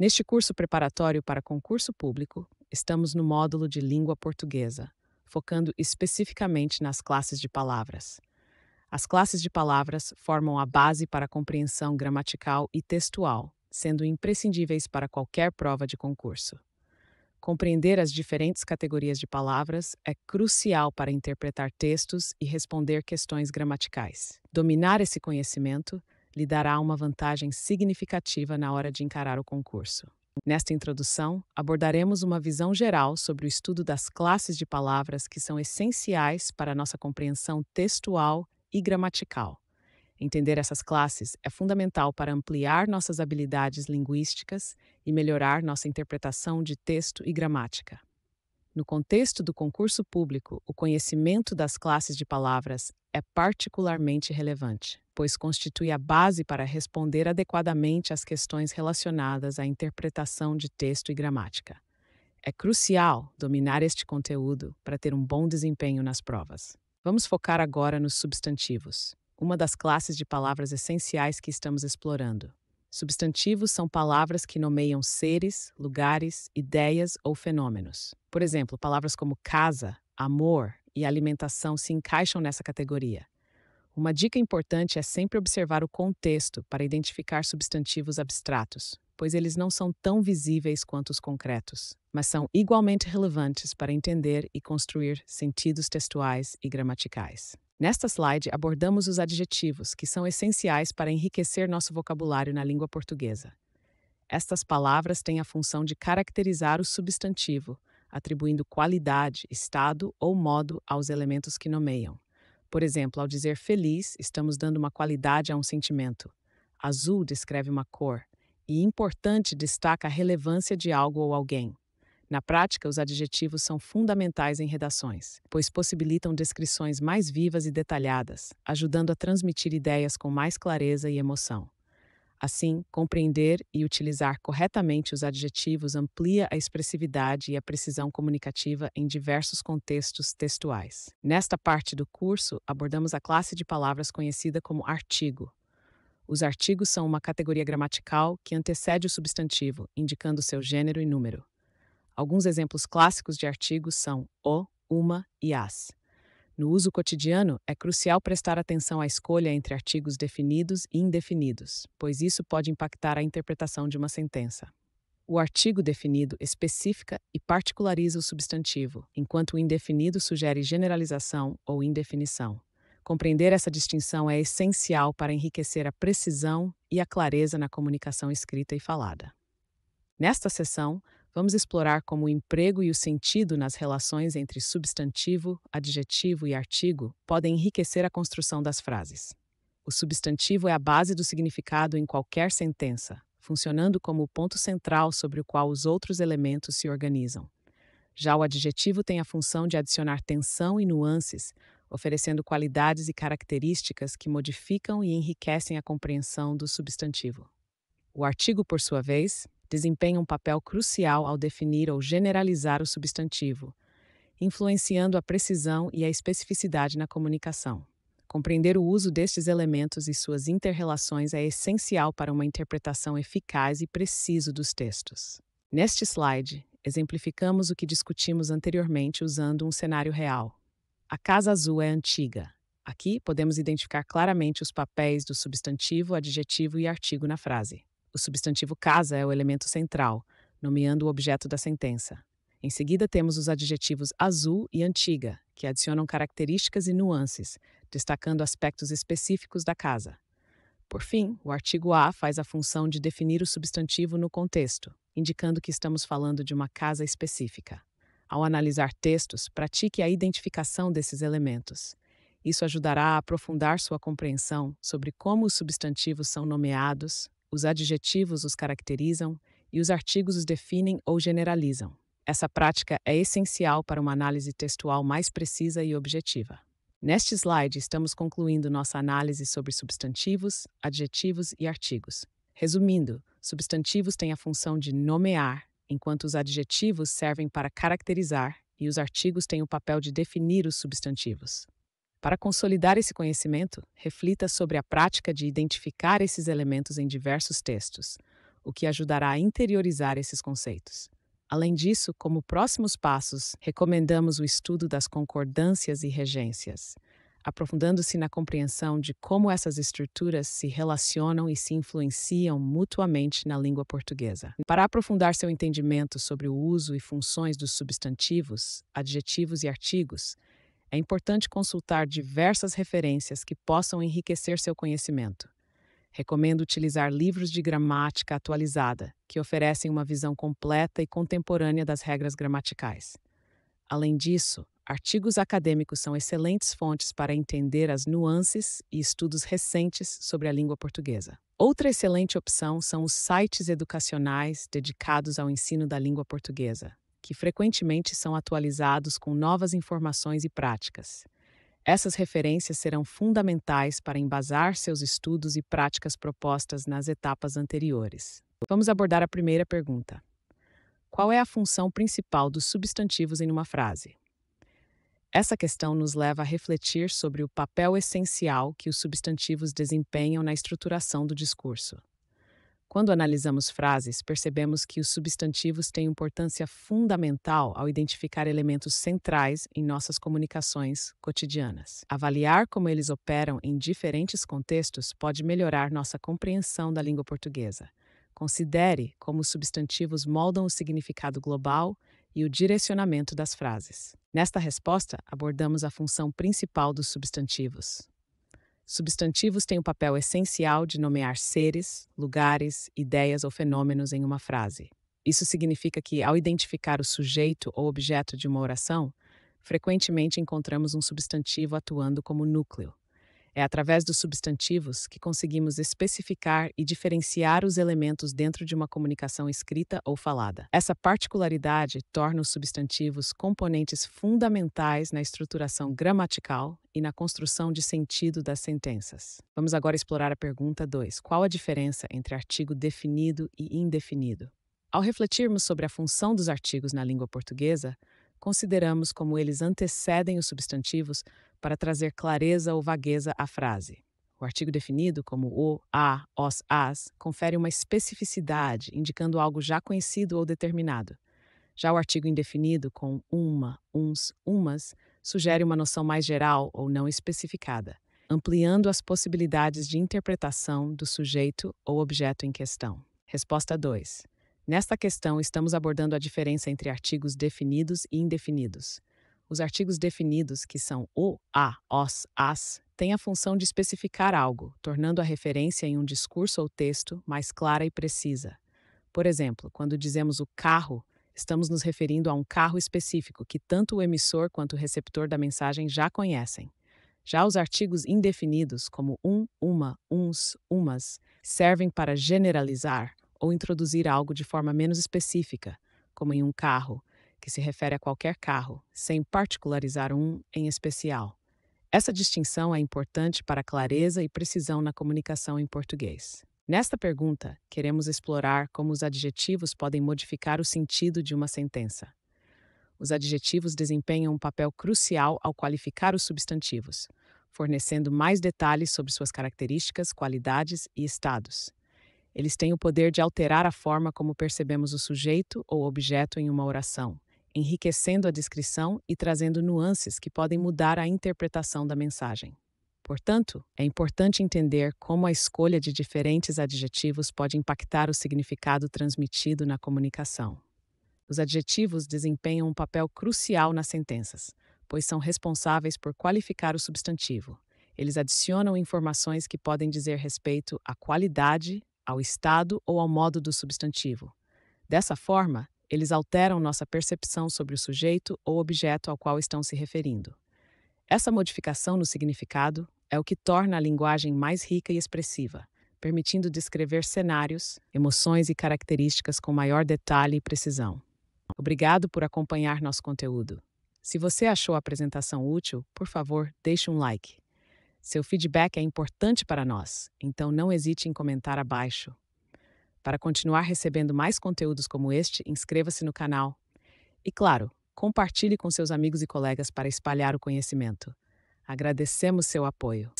Neste curso preparatório para concurso público, estamos no módulo de língua portuguesa, focando especificamente nas classes de palavras. As classes de palavras formam a base para a compreensão gramatical e textual, sendo imprescindíveis para qualquer prova de concurso. Compreender as diferentes categorias de palavras é crucial para interpretar textos e responder questões gramaticais. Dominar esse conhecimento lhe dará uma vantagem significativa na hora de encarar o concurso. Nesta introdução, abordaremos uma visão geral sobre o estudo das classes de palavras que são essenciais para a nossa compreensão textual e gramatical. Entender essas classes é fundamental para ampliar nossas habilidades linguísticas e melhorar nossa interpretação de texto e gramática. No contexto do concurso público, o conhecimento das classes de palavras é particularmente relevante, pois constitui a base para responder adequadamente às questões relacionadas à interpretação de texto e gramática. É crucial dominar este conteúdo para ter um bom desempenho nas provas. Vamos focar agora nos substantivos, uma das classes de palavras essenciais que estamos explorando. Substantivos são palavras que nomeiam seres, lugares, ideias ou fenômenos. Por exemplo, palavras como casa, amor e alimentação se encaixam nessa categoria. Uma dica importante é sempre observar o contexto para identificar substantivos abstratos, pois eles não são tão visíveis quanto os concretos, mas são igualmente relevantes para entender e construir sentidos textuais e gramaticais. Nesta slide, abordamos os adjetivos, que são essenciais para enriquecer nosso vocabulário na língua portuguesa. Estas palavras têm a função de caracterizar o substantivo, atribuindo qualidade, estado ou modo aos elementos que nomeiam. Por exemplo, ao dizer feliz, estamos dando uma qualidade a um sentimento. Azul descreve uma cor, e importante destaca a relevância de algo ou alguém. Na prática, os adjetivos são fundamentais em redações, pois possibilitam descrições mais vivas e detalhadas, ajudando a transmitir ideias com mais clareza e emoção. Assim, compreender e utilizar corretamente os adjetivos amplia a expressividade e a precisão comunicativa em diversos contextos textuais. Nesta parte do curso, abordamos a classe de palavras conhecida como artigo. Os artigos são uma categoria gramatical que antecede o substantivo, indicando seu gênero e número. Alguns exemplos clássicos de artigos são o, uma e as. No uso cotidiano, é crucial prestar atenção à escolha entre artigos definidos e indefinidos, pois isso pode impactar a interpretação de uma sentença. O artigo definido especifica e particulariza o substantivo, enquanto o indefinido sugere generalização ou indefinição. Compreender essa distinção é essencial para enriquecer a precisão e a clareza na comunicação escrita e falada. Nesta seção, vamos explorar como o emprego e o sentido nas relações entre substantivo, adjetivo e artigo podem enriquecer a construção das frases. O substantivo é a base do significado em qualquer sentença, funcionando como o ponto central sobre o qual os outros elementos se organizam. Já o adjetivo tem a função de adicionar tensão e nuances, oferecendo qualidades e características que modificam e enriquecem a compreensão do substantivo. O artigo, por sua vez, desempenha um papel crucial ao definir ou generalizar o substantivo, influenciando a precisão e a especificidade na comunicação. Compreender o uso destes elementos e suas inter-relações é essencial para uma interpretação eficaz e precisa dos textos. Neste slide, exemplificamos o que discutimos anteriormente usando um cenário real. A casa azul é antiga. Aqui, podemos identificar claramente os papéis do substantivo, adjetivo e artigo na frase. O substantivo casa é o elemento central, nomeando o objeto da sentença. Em seguida, temos os adjetivos azul e antiga, que adicionam características e nuances, destacando aspectos específicos da casa. Por fim, o artigo a faz a função de definir o substantivo no contexto, indicando que estamos falando de uma casa específica. Ao analisar textos, pratique a identificação desses elementos. Isso ajudará a aprofundar sua compreensão sobre como os substantivos são nomeados, os adjetivos os caracterizam e os artigos os definem ou generalizam. Essa prática é essencial para uma análise textual mais precisa e objetiva. Neste slide, estamos concluindo nossa análise sobre substantivos, adjetivos e artigos. Resumindo, substantivos têm a função de nomear, enquanto os adjetivos servem para caracterizar e os artigos têm o papel de definir os substantivos. Para consolidar esse conhecimento, reflita sobre a prática de identificar esses elementos em diversos textos. o que ajudará a interiorizar esses conceitos. Além disso, como próximos passos, recomendamos o estudo das concordâncias e regências, aprofundando-se na compreensão de como essas estruturas se relacionam e se influenciam mutuamente na língua portuguesa. Para aprofundar seu entendimento sobre o uso e funções dos substantivos, adjetivos e artigos, é importante consultar diversas referências que possam enriquecer seu conhecimento. Recomendo utilizar livros de gramática atualizada, que oferecem uma visão completa e contemporânea das regras gramaticais. Além disso, artigos acadêmicos são excelentes fontes para entender as nuances e estudos recentes sobre a língua portuguesa. Outra excelente opção são os sites educacionais dedicados ao ensino da língua portuguesa, que frequentemente são atualizados com novas informações e práticas. Essas referências serão fundamentais para embasar seus estudos e práticas propostas nas etapas anteriores. Vamos abordar a primeira pergunta. Qual é a função principal dos substantivos em uma frase? Essa questão nos leva a refletir sobre o papel essencial que os substantivos desempenham na estruturação do discurso. Quando analisamos frases, percebemos que os substantivos têm importância fundamental ao identificar elementos centrais em nossas comunicações cotidianas. Avaliar como eles operam em diferentes contextos pode melhorar nossa compreensão da língua portuguesa. Considere como os substantivos moldam o significado global e o direcionamento das frases. Nesta resposta, abordamos a função principal dos substantivos. Substantivos têm o papel essencial de nomear seres, lugares, ideias ou fenômenos em uma frase. Isso significa que, ao identificar o sujeito ou objeto de uma oração, frequentemente encontramos um substantivo atuando como núcleo. É através dos substantivos que conseguimos especificar e diferenciar os elementos dentro de uma comunicação escrita ou falada. Essa particularidade torna os substantivos componentes fundamentais na estruturação gramatical e na construção de sentido das sentenças. Vamos agora explorar a pergunta 2. Qual a diferença entre artigo definido e indefinido? Ao refletirmos sobre a função dos artigos na língua portuguesa, consideramos como eles antecedem os substantivos para trazer clareza ou vagueza à frase. O artigo definido, como o, a, os, as, confere uma especificidade, indicando algo já conhecido ou determinado. Já o artigo indefinido, com uma, uns, umas, sugere uma noção mais geral ou não especificada, ampliando as possibilidades de interpretação do sujeito ou objeto em questão. Resposta 2. Nesta questão, estamos abordando a diferença entre artigos definidos e indefinidos. Os artigos definidos, que são o, a, os, as, têm a função de especificar algo, tornando a referência em um discurso ou texto mais clara e precisa. Por exemplo, quando dizemos o carro, estamos nos referindo a um carro específico que tanto o emissor quanto o receptor da mensagem já conhecem. Já os artigos indefinidos, como um, uma, uns, umas, servem para generalizar ou introduzir algo de forma menos específica, como em um carro, que se refere a qualquer carro, sem particularizar um em especial. Essa distinção é importante para a clareza e precisão na comunicação em português. Nesta pergunta, queremos explorar como os adjetivos podem modificar o sentido de uma sentença. Os adjetivos desempenham um papel crucial ao qualificar os substantivos, fornecendo mais detalhes sobre suas características, qualidades e estados. Eles têm o poder de alterar a forma como percebemos o sujeito ou objeto em uma oração, enriquecendo a descrição e trazendo nuances que podem mudar a interpretação da mensagem. Portanto, é importante entender como a escolha de diferentes adjetivos pode impactar o significado transmitido na comunicação. Os adjetivos desempenham um papel crucial nas sentenças, pois são responsáveis por qualificar o substantivo. Eles adicionam informações que podem dizer respeito à qualidade, ao estado ou ao modo do substantivo. Dessa forma, eles alteram nossa percepção sobre o sujeito ou objeto ao qual estão se referindo. Essa modificação no significado é o que torna a linguagem mais rica e expressiva, permitindo descrever cenários, emoções e características com maior detalhe e precisão. Obrigado por acompanhar nosso conteúdo. Se você achou a apresentação útil, por favor, deixe um like. Seu feedback é importante para nós, então não hesite em comentar abaixo. Para continuar recebendo mais conteúdos como este, inscreva-se no canal. E claro, compartilhe com seus amigos e colegas para espalhar o conhecimento. Agradecemos seu apoio.